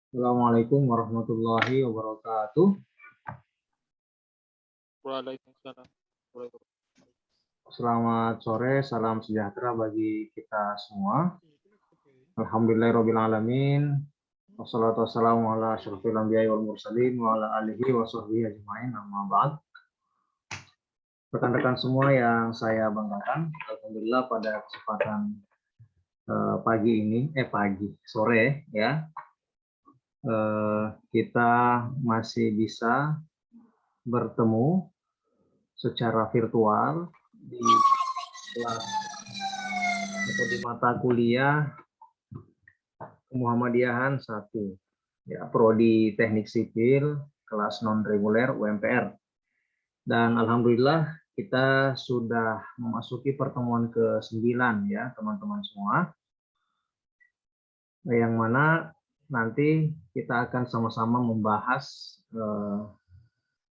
Assalamualaikum warahmatullahi wabarakatuh. Waalaikumsalam. Selamat sore, salam sejahtera bagi kita semua. Alhamdulillahirrabbilalamin. Wassalatu wassalamu ala asyrofil anbiya'i wal mursalin wa ala alihi wa sahbihi ajma'in, amma ba'd. Rekan-rekan semua yang saya banggakan, alhamdulillah pada kesempatan sore ya, kita masih bisa bertemu secara virtual di kelas atau di mata kuliah Muhammadiyahan 1, ya, Prodi Teknik Sipil kelas non reguler UMPR. Dan alhamdulillah kita sudah memasuki pertemuan ke-9 ya teman-teman semua, yang mana nanti kita akan sama-sama membahas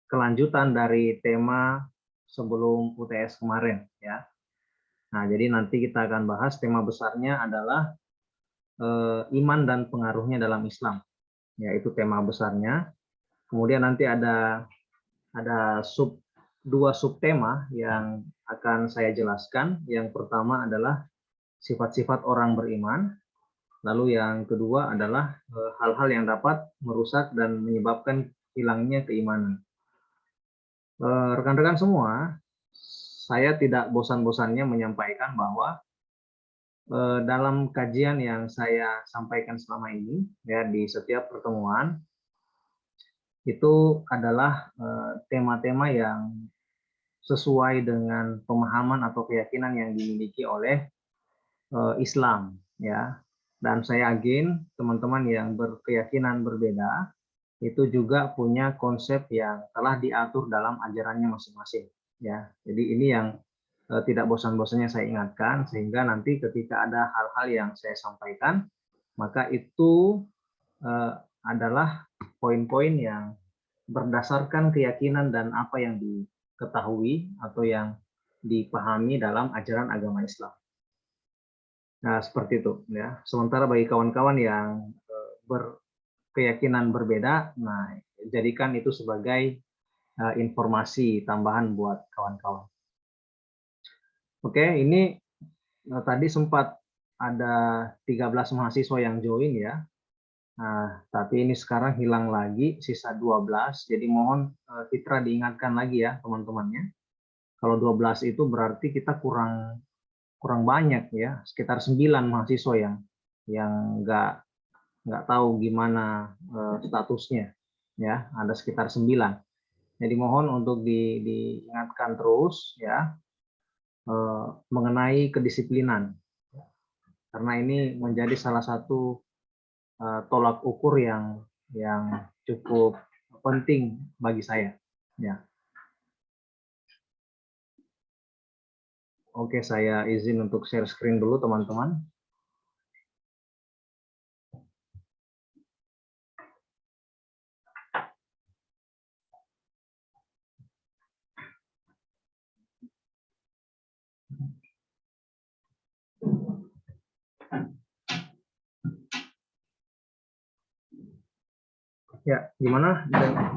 kelanjutan dari tema sebelum UTS kemarin ya. Nah, jadi nanti kita akan bahas tema besarnya adalah iman dan pengaruhnya dalam Islam, yaitu tema besarnya. Kemudian nanti ada dua subtema yang akan saya jelaskan. Yang pertama adalah sifat-sifat orang beriman, lalu yang kedua adalah hal-hal yang dapat merusak dan menyebabkan hilangnya keimanan. Rekan-rekan semua, saya tidak bosan-bosannya menyampaikan bahwa dalam kajian yang saya sampaikan selama ini ya di setiap pertemuan itu adalah tema-tema yang sesuai dengan pemahaman atau keyakinan yang dimiliki oleh Islam ya. Dan saya yakin teman-teman yang berkeyakinan berbeda itu juga punya konsep yang telah diatur dalam ajarannya masing-masing ya. Jadi ini yang tidak bosan-bosannya saya ingatkan, sehingga nanti ketika ada hal-hal yang saya sampaikan, maka itu adalah poin-poin yang berdasarkan keyakinan dan apa yang diketahui atau yang dipahami dalam ajaran agama Islam. Nah, seperti itu ya. Sementara bagi kawan-kawan yang berkeyakinan berbeda, nah jadikan itu sebagai informasi tambahan buat kawan-kawan. Oke, ini tadi sempat ada 13 mahasiswa yang join ya. Nah, tapi ini sekarang hilang lagi, sisa 12. Jadi mohon Fitra diingatkan lagi ya teman-temannya. Kalau 12 itu berarti kita kurang banyak ya, sekitar 9 mahasiswa yang nggak tahu gimana statusnya ya, ada sekitar 9. Jadi mohon untuk diingatkan terus ya mengenai kedisiplinan, karena ini menjadi salah satu tolak ukur yang cukup penting bagi saya ya. Oke, saya izin untuk share screen dulu teman-teman. Ya, gimana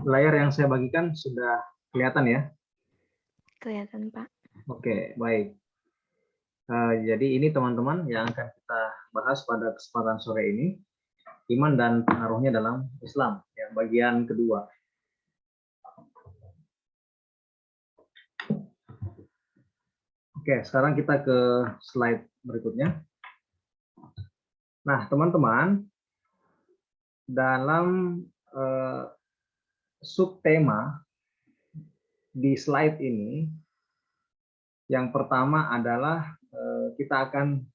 layar yang saya bagikan sudah kelihatan ya? Kelihatan, Pak. Oke, baik. Jadi ini teman-teman yang akan kita bahas pada kesempatan sore ini, iman dan pengaruhnya dalam Islam, ya, bagian kedua. Oke, sekarang kita ke slide berikutnya. Nah, teman-teman, dalam subtema di slide ini, yang pertama adalah kita akan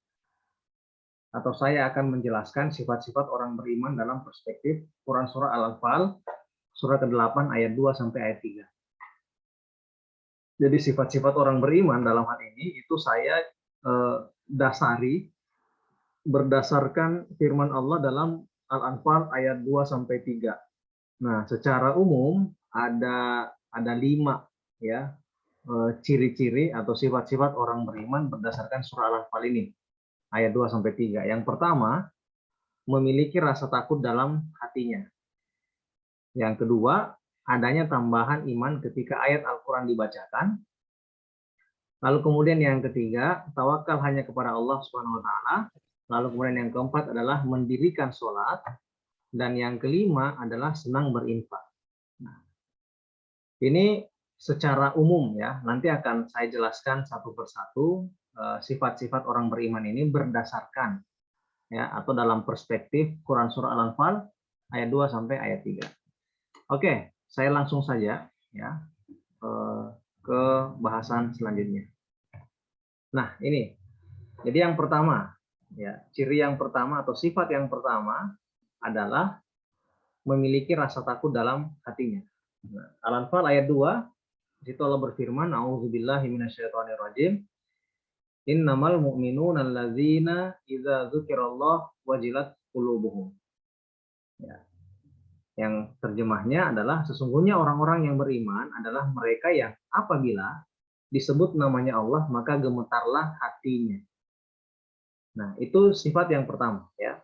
atau saya akan menjelaskan sifat-sifat orang beriman dalam perspektif Quran Surah Al-Anfal, surah ke-8 ayat 2 sampai ayat 3. Jadi sifat-sifat orang beriman dalam hal ini itu saya dasari berdasarkan firman Allah dalam Al-Anfal ayat 2 sampai 3. Nah, secara umum ada 5 ya ciri-ciri atau sifat-sifat orang beriman berdasarkan surah Al-Anfal ini ayat 2 sampai 3. Yang pertama, memiliki rasa takut dalam hatinya. Yang kedua, adanya tambahan iman ketika ayat Al-Quran dibacakan. Lalu kemudian yang ketiga, tawakal hanya kepada Allah Subhanahu wa taala. Lalu kemudian yang keempat adalah mendirikan sholat. Dan yang kelima adalah senang berinfak. Nah, ini secara umum ya, nanti akan saya jelaskan satu persatu sifat-sifat orang beriman ini berdasarkan ya atau dalam perspektif Quran surah Al-Anfal ayat 2 sampai ayat 3. Oke, saya langsung saja ya ke bahasan selanjutnya. Nah, ini. Jadi yang pertama ya, ciri yang pertama atau sifat yang pertama adalah memiliki rasa takut dalam hatinya. Nah, Al-Anfal ayat 2, di situ Allah berfirman, "A'udzubillahi minasyaitonirrajim. Innamal mu'minuna alladzina idza dzukirallah wajilat qulubuhum." Ya. Yang terjemahnya adalah sesungguhnya orang-orang yang beriman adalah mereka yang apabila disebut namanya Allah maka gemetarlah hatinya. Nah, itu sifat yang pertama ya.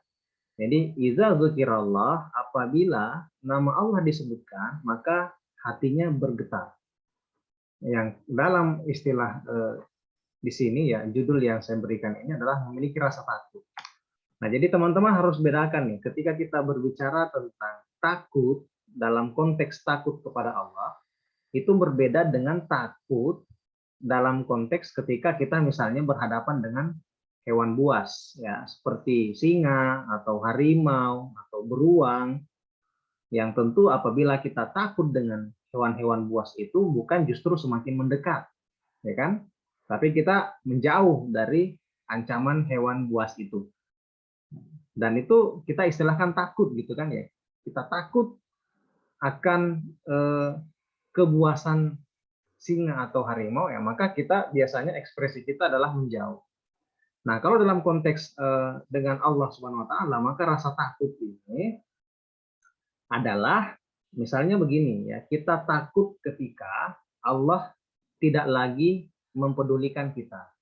Jadi idza dzukirallah, apabila nama Allah disebutkan maka hatinya bergetar. Yang dalam istilah di sini ya, judul yang saya berikan ini adalah memiliki rasa takut. Nah, jadi teman-teman harus bedakan nih, ketika kita berbicara tentang takut dalam konteks takut kepada Allah, itu berbeda dengan takut dalam konteks ketika kita misalnya berhadapan dengan hewan buas, ya seperti singa atau harimau atau beruang, yang tentu apabila kita takut dengan hewan-hewan buas itu bukan justru semakin mendekat, ya kan? Tapi kita menjauh dari ancaman hewan buas itu. Dan itu kita istilahkan takut gitu kan ya. Kita takut akan kebuasan singa atau harimau ya, maka kita biasanya ekspresi kita adalah menjauh. Nah, kalau dalam konteks dengan Allah Subhanahu wa taala, maka rasa takut ini adalah misalnya begini ya, kita takut ketika Allah tidak lagi mempedulikan kita.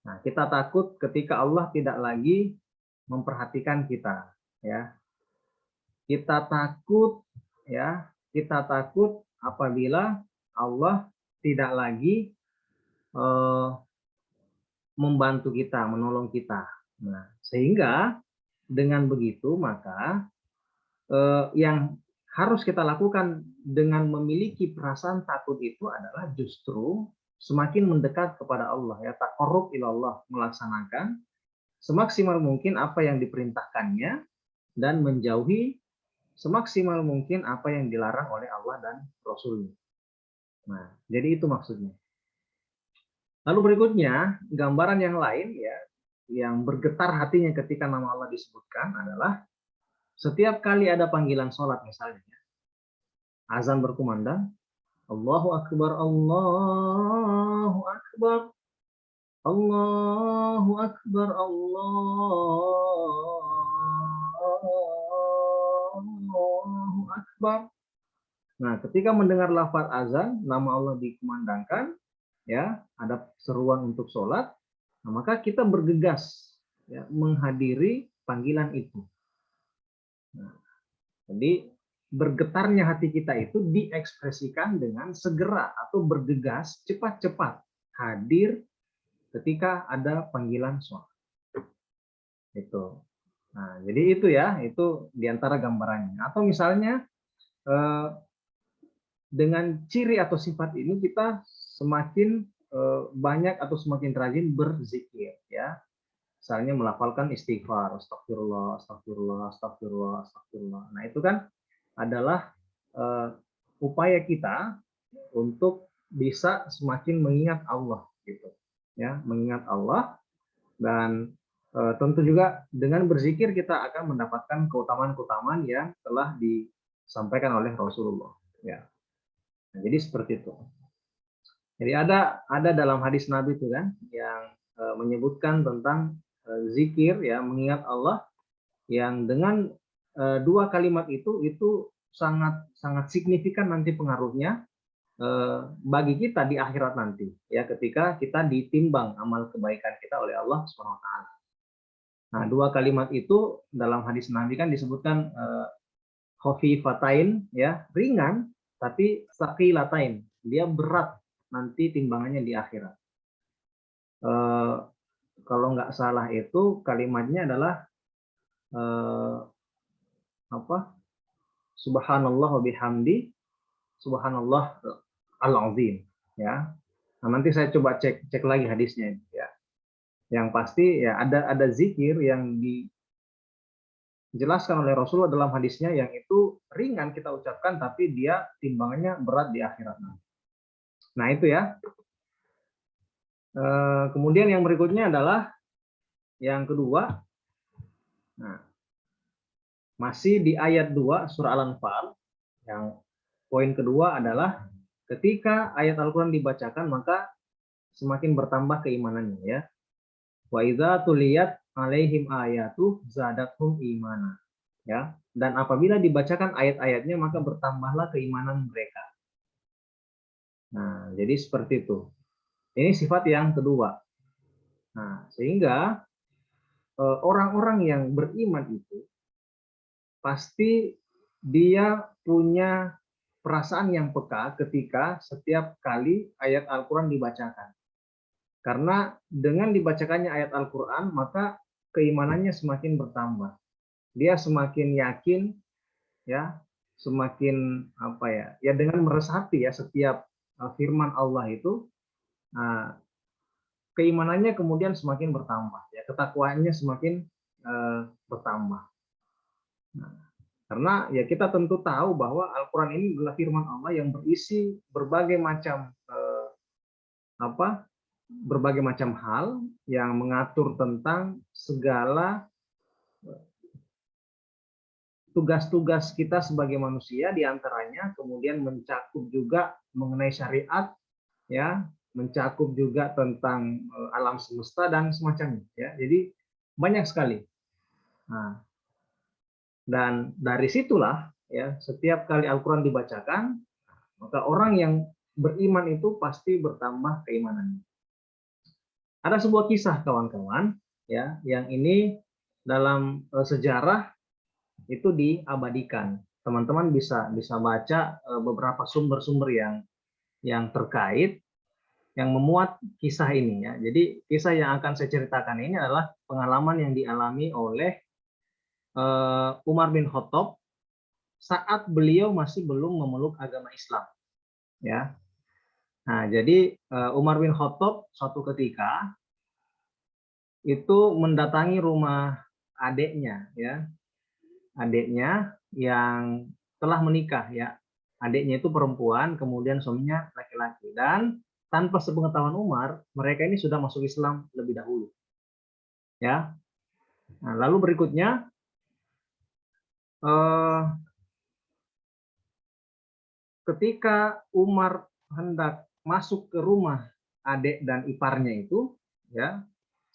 Nah, kita takut ketika Allah tidak lagi memperhatikan kita ya. Kita takut ya, kita takut apabila Allah tidak lagi membantu kita, menolong kita. Nah, sehingga dengan begitu maka yang harus kita lakukan dengan memiliki perasaan takut itu adalah justru semakin mendekat kepada Allah ya, taqarrub ilallah, melaksanakan semaksimal mungkin apa yang diperintahkannya dan menjauhi semaksimal mungkin apa yang dilarang oleh Allah dan Rasul-Nya. Nah, jadi itu maksudnya. Lalu berikutnya, gambaran yang lain ya, yang bergetar hatinya ketika nama Allah disebutkan adalah setiap kali ada panggilan sholat misalnya, azan berkumandang, Allahu Akbar, Allahu Akbar, Allahu Akbar, Allahu Akbar. Nah, ketika mendengar lafaz azan, nama Allah dikumandangkan, ya, ada seruan untuk sholat, nah, maka kita bergegas ya, menghadiri panggilan itu. Nah, jadi bergetarnya hati kita itu diekspresikan dengan segera atau bergegas cepat-cepat hadir ketika ada panggilan sholat. Itu. Nah, jadi itu ya, itu diantara gambarannya. Atau misalnya dengan ciri atau sifat ini kita semakin banyak atau semakin rajin berzikir ya. Misalnya melafalkan istighfar, astagfirullah, astagfirullah, astagfirullah, astagfirullah. Nah, itu kan adalah upaya kita untuk bisa semakin mengingat Allah gitu. Ya, mengingat Allah dan tentu juga dengan berzikir kita akan mendapatkan keutamaan-keutamaan yang telah disampaikan oleh Rasulullah ya. Nah, jadi seperti itu. Jadi ada dalam hadis Nabi itu kan yang menyebutkan tentang zikir ya, mengingat Allah yang dengan dua kalimat itu sangat signifikan nanti pengaruhnya bagi kita di akhirat nanti ya, ketika kita ditimbang amal kebaikan kita oleh Allah Subhanahu wa taala. Nah, dua kalimat itu dalam hadis Nabi kan disebutkan khafifatain, ya, ringan, tapi saqilatain, dia berat nanti timbangannya di akhirat. Kalau nggak salah itu kalimatnya adalah apa? Subhanallah wa bihamdi, subhanallah al-azim, ya. Nah, nanti saya coba cek lagi hadisnya, ya. Yang pasti ya ada zikir yang dijelaskan oleh Rasulullah dalam hadisnya yang itu ringan kita ucapkan tapi dia timbangannya berat di akhirat. Nah, itu ya. Kemudian yang berikutnya adalah yang kedua. Nah, masih di ayat 2 surah Al-Anfal, yang poin kedua adalah ketika ayat Al-Quran dibacakan maka semakin bertambah keimanannya, ya. Wa idza tuliyat alaihim ayatu zadathum imana, ya. Dan apabila dibacakan ayat-ayatnya maka bertambahlah keimanan mereka. Nah, jadi seperti itu. Ini sifat yang kedua. Nah, sehingga orang-orang yang beriman itu pasti dia punya perasaan yang peka ketika setiap kali ayat Al-Quran dibacakan. Karena dengan dibacakannya ayat Al-Quran, maka keimanannya semakin bertambah. Dia semakin yakin, ya, semakin apa ya, ya dengan meresapi ya setiap firman Allah itu, keimanannya kemudian semakin bertambah, ya, ketakwaannya semakin bertambah. Nah, karena ya kita tentu tahu bahwa Al-Quran ini adalah firman Allah yang berisi berbagai macam berbagai macam hal yang mengatur tentang segala tugas-tugas kita sebagai manusia, diantaranya kemudian mencakup juga mengenai syariat, ya, mencakup juga tentang alam semesta dan semacamnya, ya. Jadi banyak sekali. Nah, dan dari situlah ya setiap kali Al-Quran dibacakan maka orang yang beriman itu pasti bertambah keimanannya. Ada sebuah kisah kawan-kawan, ya, yang ini dalam sejarah itu diabadikan. Teman-teman bisa baca beberapa sumber-sumber yang terkait yang memuat kisah ini, ya. Jadi kisah yang akan saya ceritakan ini adalah pengalaman yang dialami oleh Umar bin Khattab saat beliau masih belum memeluk agama Islam, ya. Nah, jadi Umar bin Khattab suatu ketika itu mendatangi rumah adiknya, ya, adiknya yang telah menikah, ya. Adiknya itu perempuan, kemudian suaminya laki-laki, dan tanpa sepengetahuan Umar, mereka ini sudah masuk Islam lebih dahulu, ya. Nah, lalu berikutnya ketika Umar hendak masuk ke rumah adik dan iparnya itu, ya,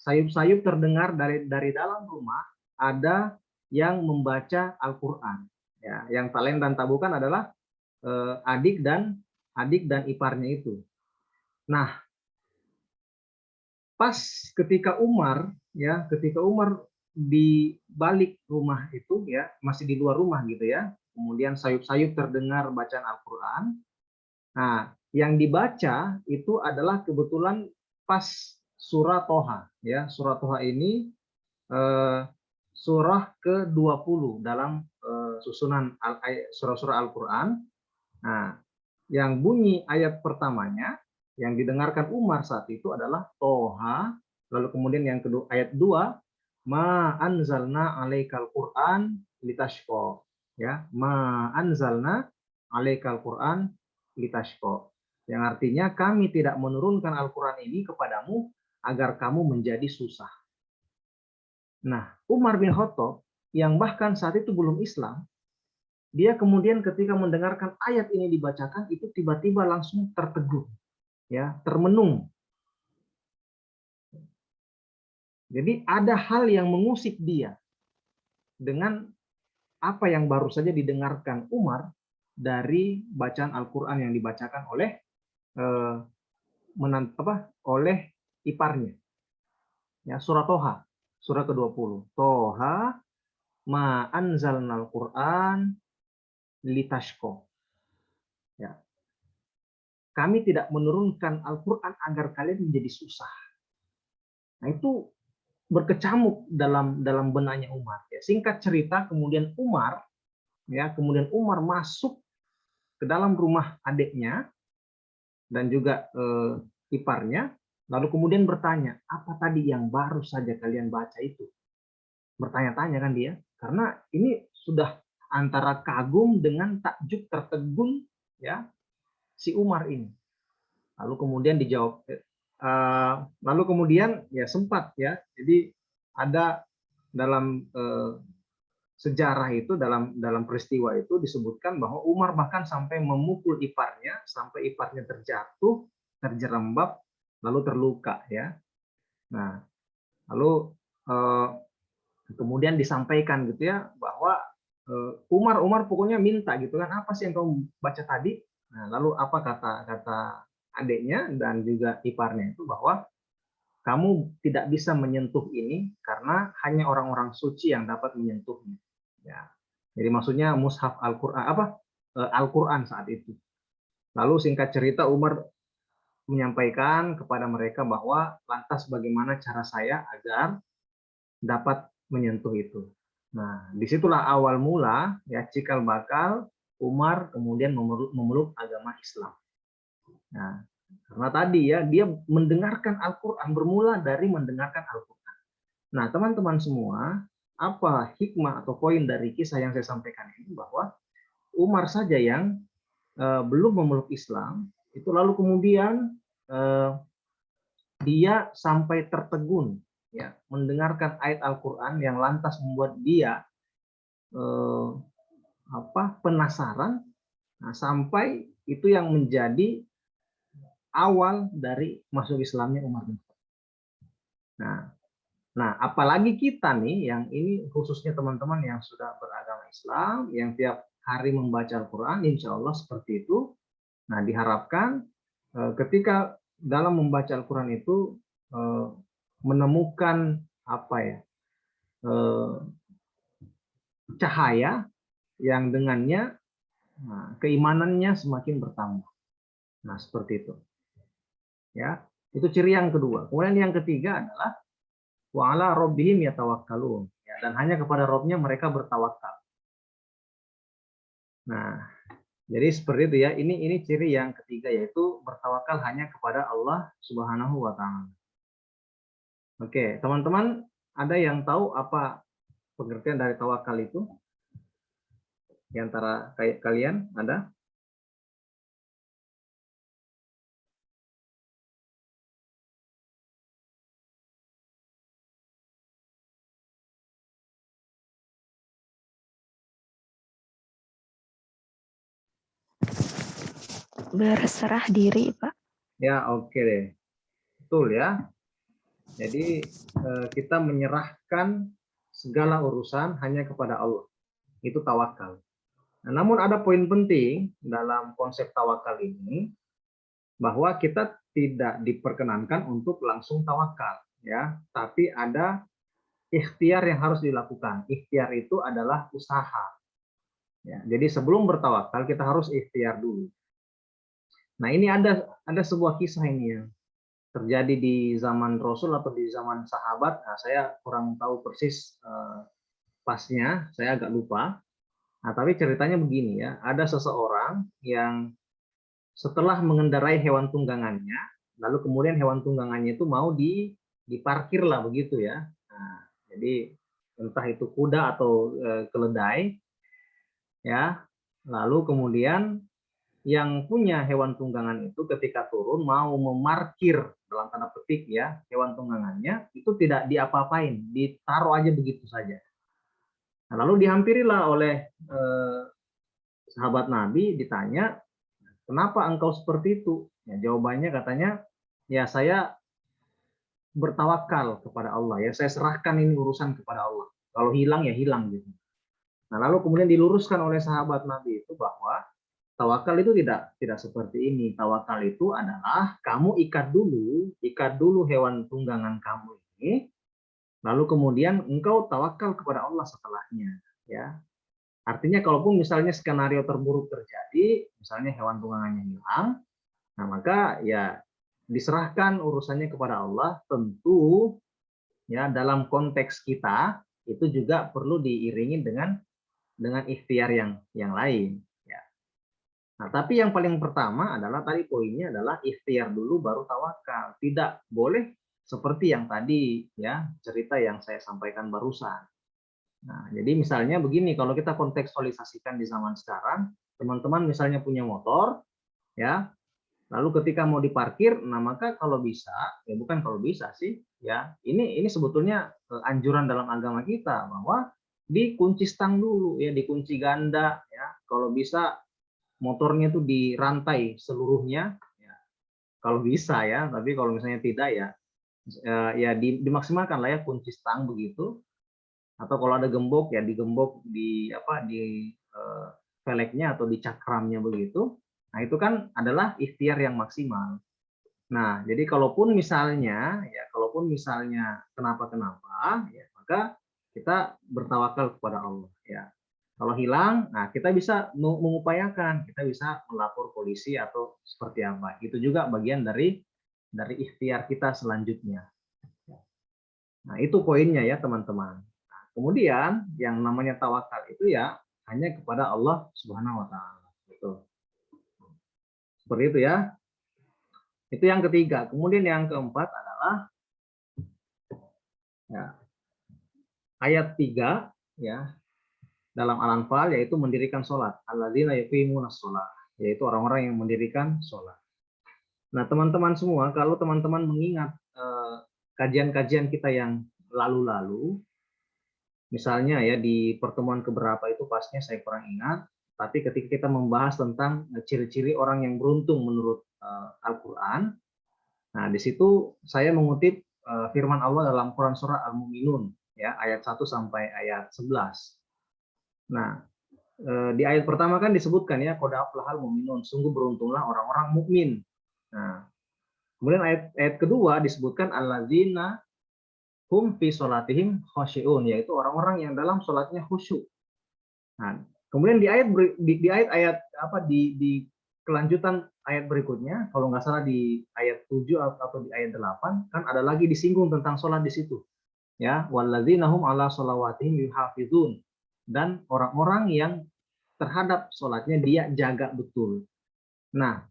sayup-sayup terdengar dari dalam rumah ada yang membaca Al-Quran, ya. Yang talent dan tabukan adalah adik dan iparnya itu. Nah, pas ketika Umar di balik rumah itu, ya, masih di luar rumah gitu, ya, kemudian sayup-sayup terdengar bacaan Al-Quran. Nah, yang dibaca itu adalah kebetulan pas surah Toha, ya. Surah Toha ini surah ke-20 dalam susunan surah-surah Al-Quran. Nah, yang bunyi ayat pertamanya yang didengarkan Umar saat itu adalah Toha, lalu kemudian yang kedua ayat 2, ma anzalna alaikal Qur'an litashqa, ya, ma anzalna alaikal Qur'an litashqa, yang artinya kami tidak menurunkan Al-Qur'an ini kepadamu agar kamu menjadi susah. Nah, Umar bin Khattab yang bahkan saat itu belum Islam, dia kemudian ketika mendengarkan ayat ini dibacakan itu tiba-tiba langsung tertegun, ya, termenung. Jadi ada hal yang mengusik dia dengan apa yang baru saja didengarkan Umar dari bacaan Al-Quran yang dibacakan oleh oleh iparnya, ya, surah Toha, surah ke-20. Toha ma anzalnal Qur'an litashko. Ya. Kami tidak menurunkan Al-Qur'an agar kalian menjadi susah. Nah, itu berkecamuk dalam benaknya Umar. Ya, singkat cerita, kemudian Umar masuk ke dalam rumah adiknya dan juga iparnya, lalu kemudian bertanya, apa tadi yang baru saja kalian baca itu? Bertanya-tanya kan dia, karena ini sudah antara kagum dengan takjub tertegun ya si Umar ini. Lalu kemudian dijawab, lalu kemudian ya sempat ya, jadi ada dalam sejarah itu, dalam peristiwa itu disebutkan bahwa Umar bahkan sampai memukul iparnya sampai iparnya terjatuh, terjerembab, lalu terluka ya. Nah, lalu kemudian disampaikan gitu ya bahwa Umar pokoknya minta gitu kan, apa sih yang kamu baca tadi? Nah, lalu apa kata adiknya dan juga iparnya itu bahwa kamu tidak bisa menyentuh ini karena hanya orang-orang suci yang dapat menyentuhnya. Ya. Jadi maksudnya mushaf Al-Qur'an Al-Qur'an saat itu. Lalu singkat cerita Umar menyampaikan kepada mereka bahwa lantas bagaimana cara saya agar dapat menyentuh itu. Nah, disitulah awal mula ya cikal bakal Umar kemudian memeluk agama Islam. Nah, karena tadi ya dia mendengarkan Al-Qur'an, bermula dari mendengarkan Al-Qur'an. Nah, teman-teman semua, apa hikmah atau poin dari kisah yang saya sampaikan ini bahwa Umar saja yang belum memeluk Islam, itu lalu kemudian dia sampai tertegun ya mendengarkan ayat Al-Qur'an yang lantas membuat dia penasaran, nah, sampai itu yang menjadi awal dari masuk Islamnya Umar bin Khattab. Nah, apalagi kita nih yang ini khususnya teman-teman yang sudah beragama Islam, yang tiap hari membaca Al-Qur'an, insya Allah seperti itu. Nah, diharapkan ketika dalam membaca Al-Qur'an itu menemukan cahaya yang dengannya keimanannya semakin bertambah. Nah, seperti itu. Ya, itu ciri yang kedua. Kemudian yang ketiga adalah wa ala rabbihim yatawakkalun. Ya, dan hanya kepada Rabb-nya mereka bertawakal. Nah, jadi seperti itu ya. Ini ciri yang ketiga, yaitu bertawakal hanya kepada Allah Subhanahu wa taala. Oke, teman-teman, ada yang tahu apa pengertian dari tawakal itu? Di antara kalian ada? Berserah diri, Pak. Ya, oke deh. Betul ya. Jadi kita menyerahkan segala urusan hanya kepada Allah. Itu tawakal. Nah, namun ada poin penting dalam konsep tawakal ini, bahwa kita tidak diperkenankan untuk langsung tawakal ya, tapi ada ikhtiar yang harus dilakukan. Ikhtiar itu adalah usaha. Ya, jadi sebelum bertawakal kita harus ikhtiar dulu. Nah, ini ada sebuah kisah ini yang terjadi di zaman Rasul atau di zaman sahabat. Nah, saya kurang tahu persis pasnya, saya agak lupa. Nah, tapi ceritanya begini ya, ada seseorang yang setelah mengendarai hewan tunggangannya, lalu kemudian hewan tunggangannya itu mau diparkir lah begitu ya. Nah, jadi entah itu kuda atau keledai ya. Lalu kemudian yang punya hewan tunggangan itu ketika turun mau memarkir dalam tanda petik ya hewan tunggangannya, itu tidak diapa-apain, ditaruh aja begitu saja. Nah, lalu dihampirilah oleh sahabat Nabi, ditanya, kenapa engkau seperti itu? Ya, jawabannya katanya, ya saya bertawakal kepada Allah, ya saya serahkan ini urusan kepada Allah. Kalau hilang ya hilang gitu. Nah, lalu kemudian diluruskan oleh sahabat Nabi itu bahwa tawakal itu tidak seperti ini. Tawakal itu adalah kamu ikat dulu hewan tunggangan kamu ini, Lalu kemudian engkau tawakal kepada Allah setelahnya, ya. Artinya kalaupun misalnya skenario terburuk terjadi, misalnya hewan tunggangannya hilang, nah maka ya diserahkan urusannya kepada Allah. Tentu ya dalam konteks kita itu juga perlu diiringi dengan ikhtiar yang lain, ya. Nah, tapi yang paling pertama adalah tadi poinnya adalah ikhtiar dulu baru tawakal. Tidak boleh seperti yang tadi ya cerita yang saya sampaikan barusan. Nah, jadi misalnya begini, kalau kita kontekstualisasikan di zaman sekarang, teman-teman misalnya punya motor, ya, lalu ketika mau diparkir, nah maka kalau bisa, ya bukan kalau bisa sih, ya, ini sebetulnya anjuran dalam agama kita bahwa dikunci stang dulu, ya, dikunci ganda, ya, kalau bisa motornya itu dirantai seluruhnya, ya, kalau bisa ya, tapi kalau misalnya tidak ya, ya dimaksimalkan lah ya kunci stang begitu. Atau kalau ada gembok ya digembok di apa di velgnya atau di cakramnya begitu. Nah, itu kan adalah ikhtiar yang maksimal. Nah, jadi kalaupun misalnya kenapa-kenapa ya maka kita bertawakal kepada Allah ya. Kalau hilang, nah kita bisa mengupayakan, kita bisa melapor polisi atau seperti apa. Itu juga bagian dari ikhtiar kita selanjutnya. Nah, itu poinnya ya, teman-teman. Kemudian yang namanya tawakal itu ya hanya kepada Allah Subhanahu wa taala. Gitu. Seperti itu ya. Itu yang ketiga. Kemudian yang keempat adalah ya, ayat 3 ya dalam Al-Anfal yaitu mendirikan sholat. Alladzina yuqimunas sholat, yaitu orang-orang yang mendirikan sholat. Nah, teman-teman semua, kalau teman-teman mengingat kajian-kajian kita yang lalu-lalu, misalnya ya di pertemuan keberapa itu pastinya saya kurang ingat, tapi ketika kita membahas tentang ciri-ciri orang yang beruntung menurut Al-Quran, nah di situ saya mengutip firman Allah dalam Quran surah Al-Mu'minun ya ayat 1 sampai ayat 11. Nah, di ayat pertama kan disebutkan ya qad aflahal mu'minun, sungguh beruntunglah orang-orang mukmin. Nah, kemudian ayat kedua disebutkan alladzina hum fi sholatihim khasyi'un, yaitu orang-orang yang dalam sholatnya khusyuk. Nah, kemudian di ayat apa di kelanjutan ayat berikutnya, kalau nggak salah di ayat 7 atau di ayat 8 kan ada lagi disinggung tentang sholat di situ. Ya, walladzina hum ala sholawatihim yuhafizun, dan orang-orang yang terhadap sholatnya dia jaga betul. Nah,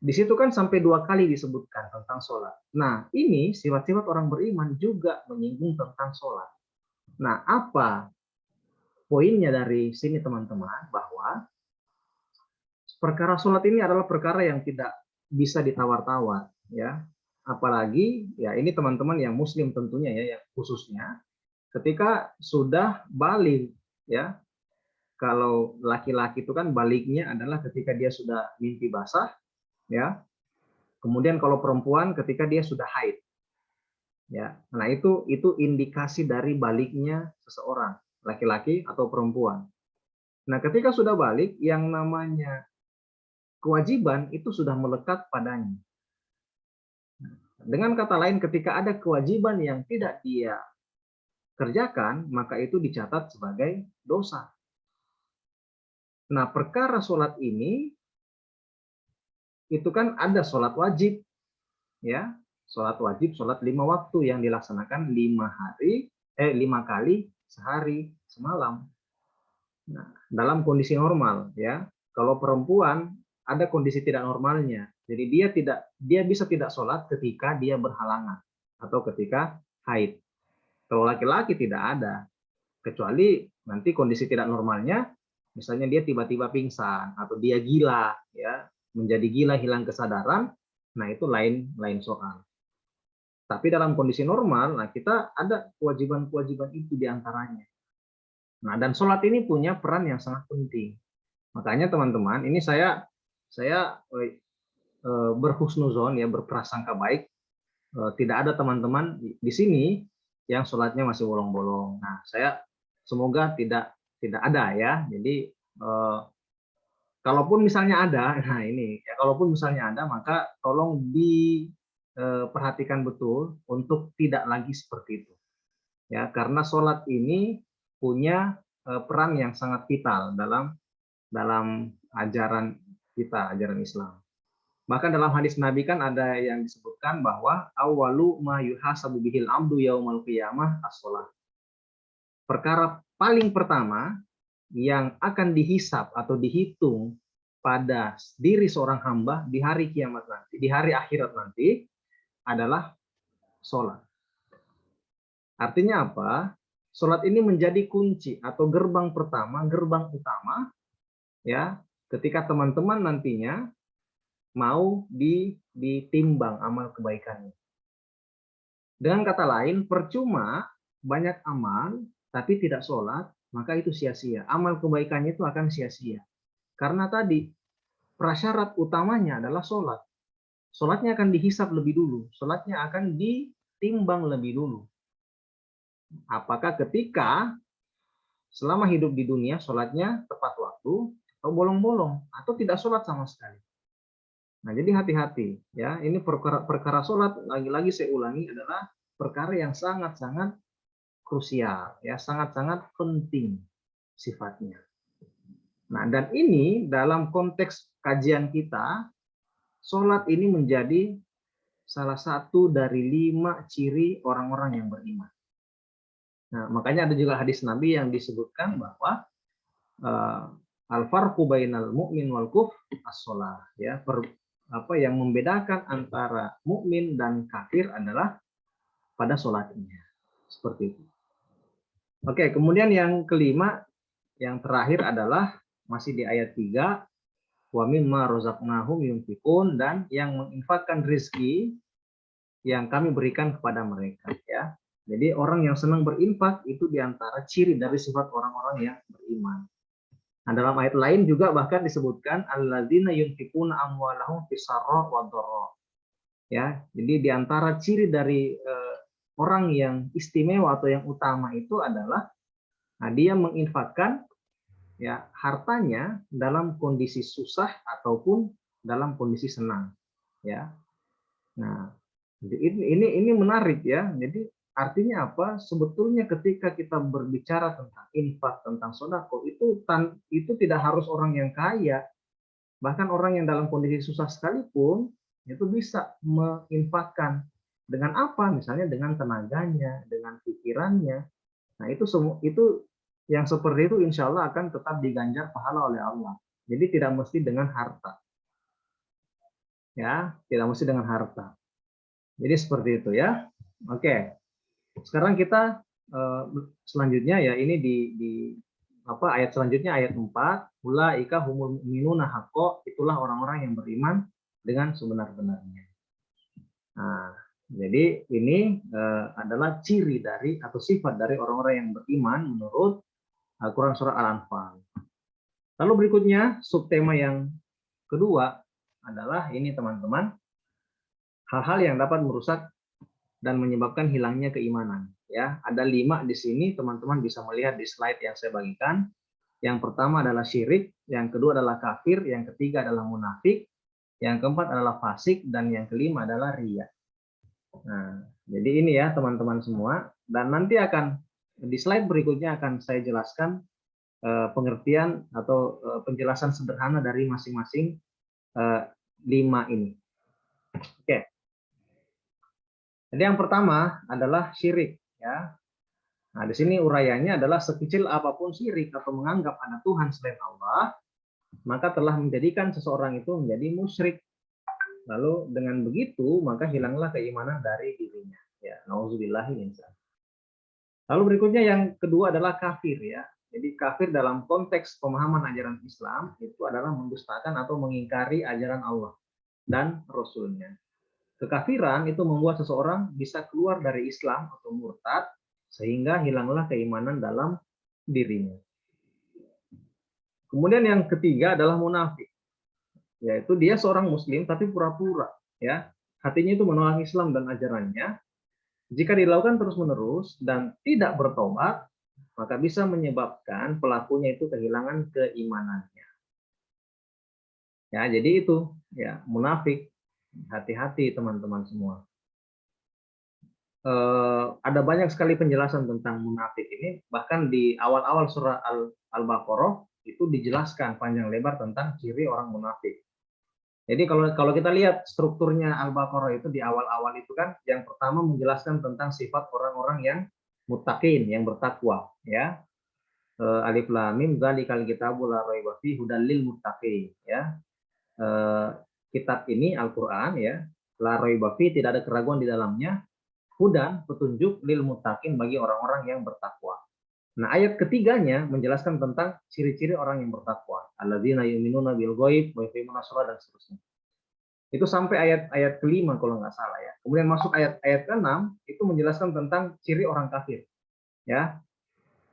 di situ kan sampai 2 kali disebutkan tentang sholat. Nah, ini sifat-sifat orang beriman juga menyinggung tentang sholat. Nah, apa poinnya dari sini teman-teman? Bahwa perkara sholat ini adalah perkara yang tidak bisa ditawar-tawar. Ya. Apalagi, ya ini teman-teman yang muslim tentunya ya, yang khususnya, ketika sudah balik, ya, kalau laki-laki itu kan baliknya adalah ketika dia sudah mimpi basah, ya. Kemudian kalau perempuan ketika dia sudah haid, ya. Nah itu indikasi dari baliknya seseorang, laki-laki atau perempuan. Nah ketika sudah balik, yang namanya kewajiban itu sudah melekat padanya. Dengan kata lain, ketika ada kewajiban yang tidak dia kerjakan, maka itu dicatat sebagai dosa. Nah perkara sholat ini itu kan ada sholat wajib, ya, sholat wajib, sholat 5 waktu yang dilaksanakan 5 kali sehari semalam. Nah, dalam kondisi normal, ya, kalau perempuan ada kondisi tidak normalnya, jadi dia bisa tidak sholat ketika dia berhalangan atau ketika haid. Kalau laki-laki tidak ada, kecuali nanti kondisi tidak normalnya, misalnya dia tiba-tiba pingsan atau dia gila, ya, menjadi gila, hilang kesadaran, nah itu lain soal. Tapi dalam kondisi normal, nah kita ada kewajiban-kewajiban itu diantaranya. Nah, dan sholat ini punya peran yang sangat penting. Makanya teman-teman, ini saya berhusnuzon ya, berprasangka baik, tidak ada teman-teman di sini yang sholatnya masih bolong-bolong. Nah, saya semoga tidak ada ya. Jadi kalaupun misalnya ada, nah ini ya, kalaupun misalnya ada, maka tolong diperhatikan betul untuk tidak lagi seperti itu. Ya, karena sholat ini punya peran yang sangat vital dalam ajaran kita, ajaran Islam. Bahkan dalam hadis Nabi kan ada yang disebutkan bahwa awwalu ma yuhasabu bihil abdu yaumal qiyamah as-shalah. Perkara paling pertama yang akan dihisap atau dihitung pada diri seorang hamba di hari kiamat nanti, di hari akhirat nanti adalah sholat. Artinya apa? Sholat ini menjadi kunci atau gerbang pertama, gerbang utama, ya, ketika teman-teman nantinya mau ditimbang amal kebaikannya. Dengan kata lain, percuma banyak amal tapi tidak sholat, maka itu sia-sia. Amal kebaikannya itu akan sia-sia. Karena tadi prasyarat utamanya adalah sholat. Sholatnya akan dihisap lebih dulu. Sholatnya akan ditimbang lebih dulu. Apakah ketika selama hidup di dunia sholatnya tepat waktu atau bolong-bolong atau tidak sholat sama sekali. Nah, jadi hati-hati ya. Ini perkara sholat, lagi-lagi saya ulangi, adalah perkara yang sangat-sangat krusial ya, sangat-sangat penting sifatnya. Nah, dan ini dalam konteks kajian kita, sholat ini menjadi salah satu dari 5 ciri orang-orang yang beriman. Nah, makanya ada juga hadis Nabi yang disebutkan bahwa al-farqu bainal mu'min wal kufr as-shalah, ya, apa yang membedakan antara mukmin dan kafir adalah pada sholatnya. Seperti itu. Oke, kemudian yang kelima, yang terakhir adalah masih di ayat 3, wa mimma razaqnahum yunfiqun, dan yang menginfakkan rezeki yang kami berikan kepada mereka, ya. Jadi orang yang senang berinfak itu diantara ciri dari sifat orang-orang yang beriman. Nah, dalam ayat lain juga bahkan disebutkan alladzina yunfiquna amwalahum fisarra wa dharra. Ya, jadi diantara ciri dari orang yang istimewa atau yang utama itu adalah dia menginfakkan ya hartanya dalam kondisi susah ataupun dalam kondisi senang, ya. Nah, ini menarik ya. Jadi artinya apa? Sebetulnya ketika kita berbicara tentang infak, tentang sedekah, itu tidak harus orang yang kaya. Bahkan orang yang dalam kondisi susah sekalipun itu bisa menginfakkan. Dengan apa? Misalnya dengan tenaganya, dengan pikirannya. Nah, itu yang seperti itu insya Allah akan tetap diganjar pahala oleh Allah. Jadi tidak mesti dengan harta. Ya, tidak mesti dengan harta. Jadi seperti itu ya. Oke. Sekarang kita selanjutnya ya, ini di ayat selanjutnya, ayat 4, ulaika humul mu'minuna haqqo, itulah orang-orang yang beriman dengan sebenar-benarnya. Nah, jadi ini adalah ciri dari atau sifat dari orang-orang yang beriman menurut Al-Quran surah Al-Anfal. Lalu berikutnya subtema yang kedua adalah ini teman-teman, hal-hal yang dapat merusak dan menyebabkan hilangnya keimanan. Ya, ada 5 di sini, teman-teman bisa melihat di slide yang saya bagikan. Yang pertama adalah syirik, yang kedua adalah kafir, yang ketiga adalah munafik, yang keempat adalah fasik, dan yang kelima adalah riya. Nah, jadi ini ya teman-teman semua, dan nanti akan di slide berikutnya akan saya jelaskan pengertian atau penjelasan sederhana dari masing-masing 5 ini. Oke. Jadi yang pertama adalah syirik, ya. Nah, di sini urayanya adalah sekecil apapun syirik atau menganggap ada Tuhan selain Allah, maka telah menjadikan seseorang itu menjadi musyrik. Lalu dengan begitu maka hilanglah keimanan dari dirinya. Ya, nauzubillahi min dzalik. Lalu berikutnya yang kedua adalah kafir, ya. Jadi kafir dalam konteks pemahaman ajaran Islam itu adalah mendustakan atau mengingkari ajaran Allah dan Rasul-Nya. Kekafiran itu membuat seseorang bisa keluar dari Islam atau murtad sehingga hilanglah keimanan dalam dirinya. Kemudian yang ketiga adalah munafik, yaitu dia seorang muslim tapi pura-pura, ya. Hatinya itu menolak Islam dan ajarannya. Jika dilakukan terus-menerus dan tidak bertobat, maka bisa menyebabkan pelakunya itu kehilangan keimanannya. Ya, jadi itu ya munafik. Hati-hati teman-teman semua. ada banyak sekali penjelasan tentang munafik ini, bahkan di awal-awal surah Al-Baqarah itu dijelaskan panjang lebar tentang ciri orang munafik. Jadi kalau kita lihat strukturnya Al-Baqarah itu di awal-awal itu kan yang pertama menjelaskan tentang sifat orang-orang yang muttaqin, yang bertakwa, ya. Alif lam mim dzalikal kitabul la raiba fihi hudal lil muttaqin, ya. Kitab ini Al-Qur'an, ya, la raiba fihi, tidak ada keraguan di dalamnya, hudan, petunjuk, lil muttaqin, bagi orang-orang yang bertakwa. Nah, ayat ketiganya menjelaskan tentang ciri-ciri orang yang bertakwa. Alladzina yu'minuna bil ghaib wa yuqimuna shalah, dan seterusnya. Itu sampai ayat kelima kalau nggak salah, ya. Kemudian masuk ayat ke-6 itu menjelaskan tentang ciri orang kafir, ya.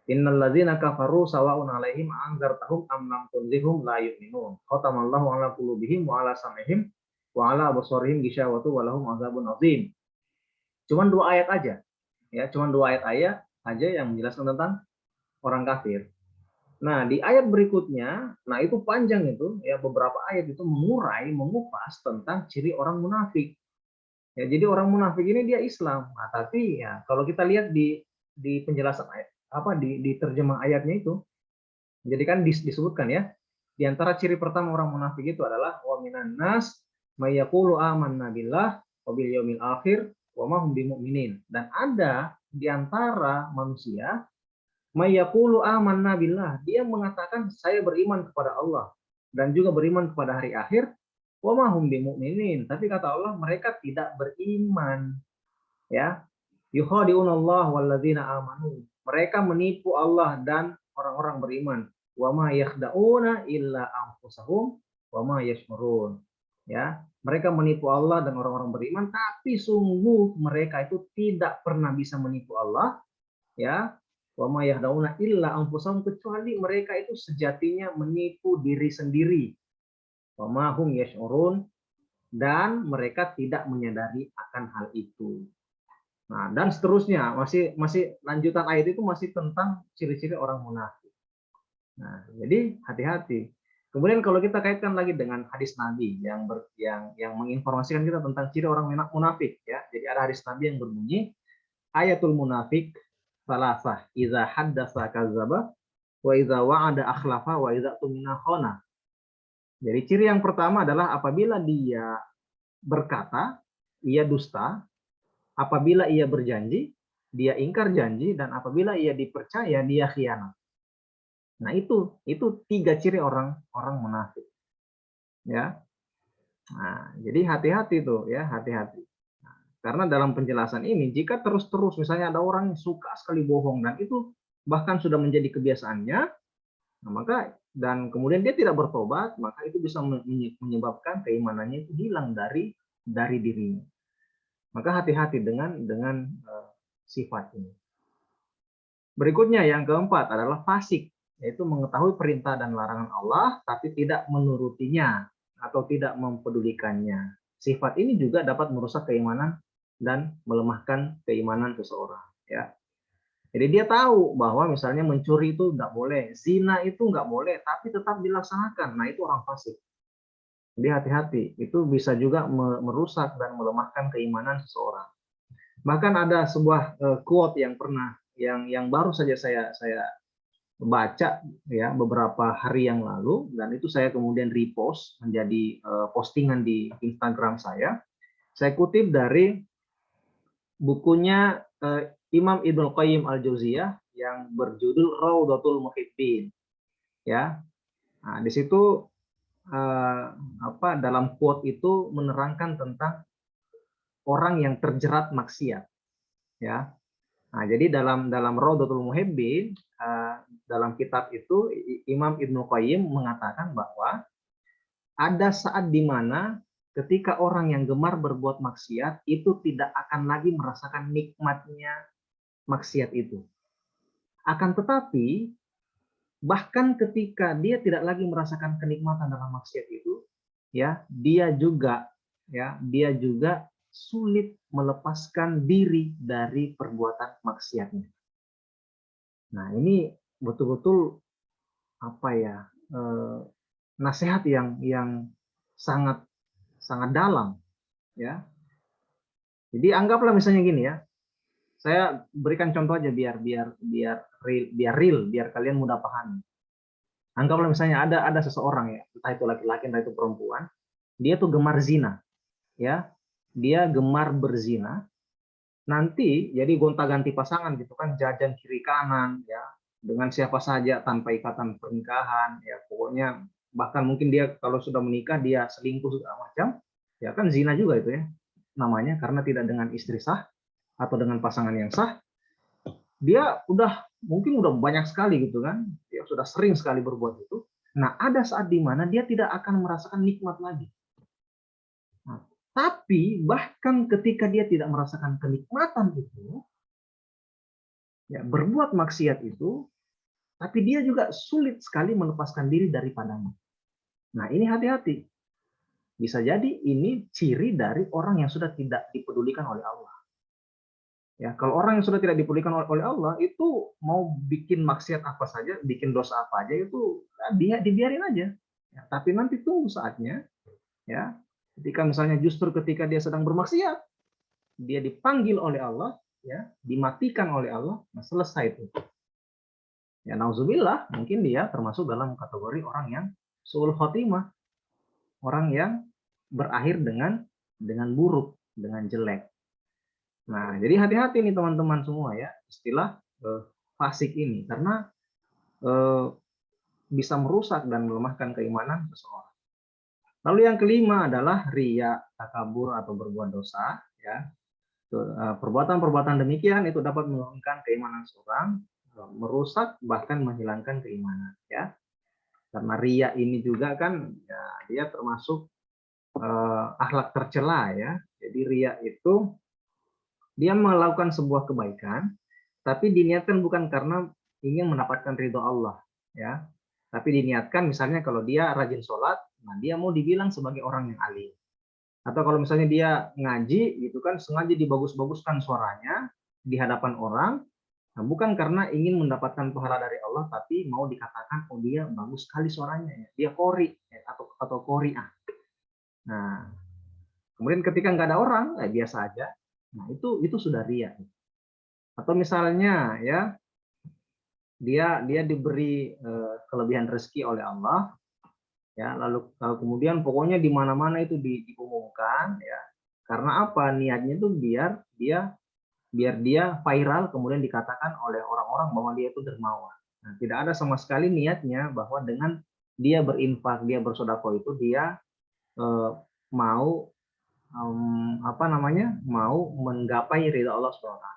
Innalladzina kafaru sawa'un 'alaihim anzartahum am lam tunzirhum la yu'minun. Khatamallahu 'ala qulubihim wa 'ala sam'ihim wa 'ala absarihim ghishawatu wa lahum 'adzabun 'adzim. Cuman 2 ayat aja, ya, cuman 2 ayat aja yang menjelaskan tentang orang kafir. Nah, di ayat berikutnya, nah itu panjang itu, ya, beberapa ayat itu mengurai, mengupas tentang ciri orang munafik. Ya, jadi orang munafik ini dia Islam. Nah, tapi ya kalau kita lihat di penjelasan ayat, di terjemah ayatnya itu, jadi kan disebutkan, ya, di antara ciri pertama orang munafik itu adalah wa minan nas may yaqulu amanna billah wa bil yaumil akhir wa ma hum bimumin. Dan ada di antara manusia may yaqulu amanna billah, dia mengatakan saya beriman kepada Allah dan juga beriman kepada hari akhir, wa ma hum bimumin, tapi kata Allah mereka tidak beriman, ya. Yukhadi'unallah walladzina amanu, mereka menipu Allah dan orang-orang beriman. Wa ma yakhda'una illa anfusahum wa ma yash'urun, ya. Mereka menipu Allah dan orang-orang beriman, tapi sungguh mereka itu tidak pernah bisa menipu Allah, ya. Wa ma yakhda'una illa anfusahum, kecuali mereka itu sejatinya menipu diri sendiri. Wa ma hum yash'urun, dan mereka tidak menyadari akan hal itu. Nah, dan seterusnya, masih lanjutan ayat itu masih tentang ciri-ciri orang munafik. Nah, jadi hati-hati. Kemudian kalau kita kaitkan lagi dengan hadis Nabi yang menginformasikan kita tentang ciri orang munafik, ya. Jadi ada hadis Nabi yang berbunyi, ayatul munafik salasah, idza haddatsa kadzdzaba wa idza wa'ada akhlafa wa idza tumina khana. Jadi ciri yang pertama adalah apabila dia berkata, ia dusta. Apabila ia berjanji, dia ingkar janji, dan apabila ia dipercaya, dia khianat. Nah, itu 3 ciri orang munafik, ya. Nah, jadi hati-hati tuh, ya, hati-hati. Nah, karena dalam penjelasan ini, jika terus-terus misalnya ada orang yang suka sekali bohong dan itu bahkan sudah menjadi kebiasaannya, nah, maka dan kemudian dia tidak bertobat, maka itu bisa menyebabkan keimanannya itu hilang dari dirinya. Maka hati-hati dengan sifat ini. Berikutnya yang keempat adalah fasik, yaitu mengetahui perintah dan larangan Allah tapi tidak menurutinya atau tidak mempedulikannya. Sifat ini juga dapat merusak keimanan dan melemahkan keimanan seseorang, ya. Jadi dia tahu bahwa misalnya mencuri itu nggak boleh, zina itu nggak boleh, tapi tetap dilaksanakan. Nah, itu orang fasik. Jadi hati-hati, itu bisa juga merusak dan melemahkan keimanan seseorang. Bahkan ada sebuah quote yang pernah yang baru saja saya baca, ya, beberapa hari yang lalu, dan itu saya kemudian repost menjadi postingan di Instagram saya. Saya kutip dari bukunya Imam Ibnu Qayyim Al-Jauziyah yang berjudul Raudhatul Muhibbin, ya. Nah, di situ dalam quote itu menerangkan tentang orang yang terjerat maksiat, ya. Nah, jadi dalam Raudhatul Muhibbin, dalam kitab itu Imam Ibnu Qayyim mengatakan bahwa ada saat di mana ketika orang yang gemar berbuat maksiat itu tidak akan lagi merasakan nikmatnya maksiat itu. Akan tetapi bahkan ketika dia tidak lagi merasakan kenikmatan dalam maksiat itu, ya, dia juga sulit melepaskan diri dari perbuatan maksiatnya. Nah, ini betul-betul nasihat yang sangat dalam, ya. Jadi anggaplah misalnya gini, ya. Saya berikan contoh aja biar real, biar kalian mudah paham. Anggaplah misalnya ada seseorang ya, entah itu laki-laki entah itu perempuan, dia tuh gemar zina, ya. Dia gemar berzina. Nanti jadi gonta-ganti pasangan gitu kan, jajan kiri kanan ya, dengan siapa saja tanpa ikatan pernikahan ya, pokoknya bahkan mungkin dia kalau sudah menikah dia selingkuh segala macam, ya kan zina juga itu ya namanya, karena tidak dengan istri sah atau dengan pasangan yang sah. Dia mungkin udah banyak sekali gitu kan, dia sudah sering sekali berbuat itu. Nah, ada saat di mana dia tidak akan merasakan nikmat lagi. Nah, tapi bahkan ketika dia tidak merasakan kenikmatan itu, ya berbuat maksiat itu, tapi dia juga sulit sekali melepaskan diri daripadanya. Nah, ini hati-hati. Bisa jadi ini ciri dari orang yang sudah tidak dipedulikan oleh Allah. Ya, kalau orang yang sudah tidak dipedulikan oleh Allah itu mau bikin maksiat apa saja, bikin dosa apa aja itu dia dibiarin aja. Ya, tapi nanti tunggu saatnya, ya, ketika misalnya justru ketika dia sedang bermaksiat, dia dipanggil oleh Allah, ya, dimatikan oleh Allah, nah selesai itu. Ya, nauzubillah, mungkin dia termasuk dalam kategori orang yang suul khotimah, orang yang berakhir dengan buruk, dengan jelek. Nah, jadi hati-hati nih teman-teman semua ya, istilah fasik ini, karena bisa merusak dan melemahkan keimanan seseorang. Lalu yang kelima adalah riya, takabur atau berbuat dosa. Ya, perbuatan-perbuatan demikian itu dapat menurunkan keimanan seseorang, merusak bahkan menghilangkan keimanan. Ya, karena riya ini juga kan, ya, dia termasuk akhlak tercela ya. Jadi riya itu dia melakukan sebuah kebaikan, tapi diniatkan bukan karena ingin mendapatkan ridho Allah, ya. Tapi diniatkan misalnya kalau dia rajin sholat, nah dia mau dibilang sebagai orang yang alim. Atau kalau misalnya dia ngaji, gitu kan, sengaja dibagus-baguskan suaranya di hadapan orang, nah bukan karena ingin mendapatkan pahala dari Allah, tapi mau dikatakan, oh dia bagus sekali suaranya, ya. Dia qori ya, atau qori'ah. Nah, kemudian ketika nggak ada orang, biasa aja. Nah, itu sudah riya. Atau misalnya ya dia diberi kelebihan rezeki oleh Allah ya, lalu kemudian pokoknya di mana-mana itu diumumkan ya. Karena apa? Niatnya itu biar dia viral, kemudian dikatakan oleh orang-orang bahwa dia itu dermawan. Nah, tidak ada sama sekali niatnya bahwa dengan dia berinfak, dia bersedekah itu dia mau mau menggapai ridha Allah SWT.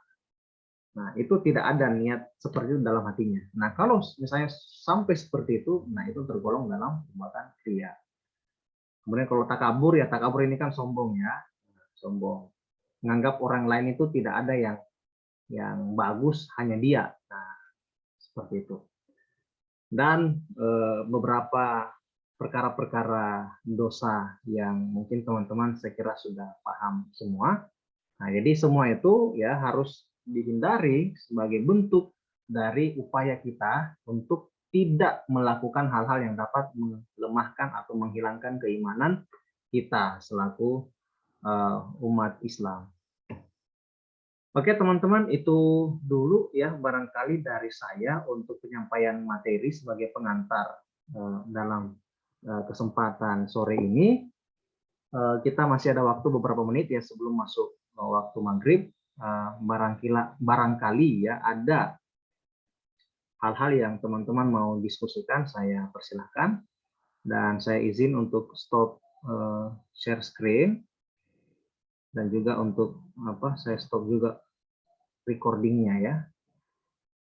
Nah, itu tidak ada niat seperti itu dalam hatinya. Nah, kalau misalnya sampai seperti itu, nah itu tergolong dalam perbuatan riya. Kemudian kalau takabur, ya takabur ini kan sombong ya, sombong. Menganggap orang lain itu tidak ada yang bagus, hanya dia. Nah, seperti itu. Dan beberapa perkara-perkara dosa yang mungkin teman-teman saya kira sudah paham semua. Nah, jadi semua itu ya harus dihindari sebagai bentuk dari upaya kita untuk tidak melakukan hal-hal yang dapat melemahkan atau menghilangkan keimanan kita selaku umat Islam. Oke teman-teman, itu dulu ya barangkali dari saya untuk penyampaian materi sebagai pengantar dalam kesempatan sore ini. Kita masih ada waktu beberapa menit ya sebelum masuk waktu maghrib. Barangkali ya ada hal-hal yang teman-teman mau diskusikan, saya persilahkan. Dan saya izin untuk stop share screen. Dan juga untuk saya stop juga recordingnya ya.